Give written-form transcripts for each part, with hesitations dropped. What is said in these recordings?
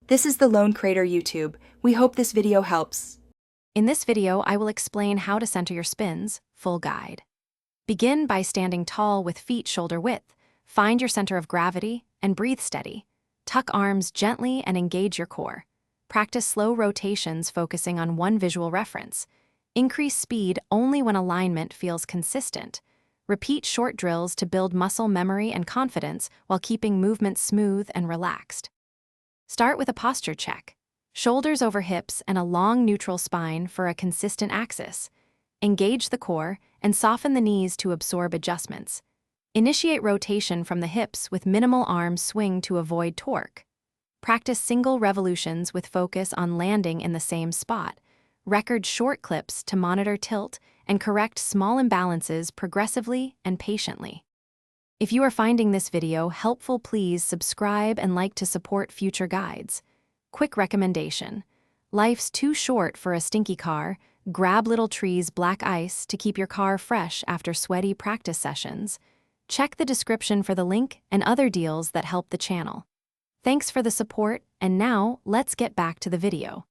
This is the Lone Crater YouTube. We hope this video helps. In this video, I will explain how to center your spins, full guide. Begin by standing tall with feet shoulder width. Find your center of gravity and breathe steady. Tuck arms gently and engage your core. Practice slow rotations focusing on one visual reference. Increase speed only when alignment feels consistent. Repeat short drills to build muscle memory and confidence while keeping movement smooth and relaxed. Start with a posture check. Shoulders over hips and a long neutral spine for a consistent axis. Engage the core and soften the knees to absorb adjustments. Initiate rotation from the hips with minimal arm swing to avoid torque. Practice single revolutions with focus on landing in the same spot. Record short clips to monitor tilt and correct small imbalances progressively and patiently. If you are finding this video helpful, please subscribe and like to support future guides. Quick recommendation. Life's too short for a stinky car. Grab Little Tree's black ice to keep your car fresh after sweaty practice sessions. Check the description for the link and other deals that help the channel. Thanks for the support, and now let's get back to the video.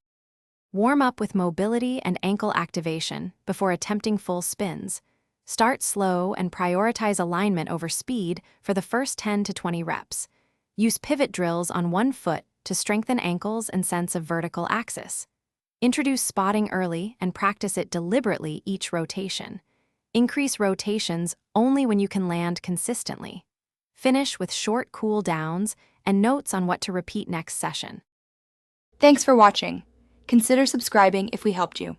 Warm up with mobility and ankle activation before attempting full spins. Start slow and prioritize alignment over speed for the first 10 to 20 reps. Use pivot drills on one foot to strengthen ankles and sense of vertical axis. Introduce spotting early and practice it deliberately each rotation. Increase rotations only when you can land consistently. Finish with short cool downs and notes on what to repeat next session. Thanks for watching. Consider subscribing if we helped you.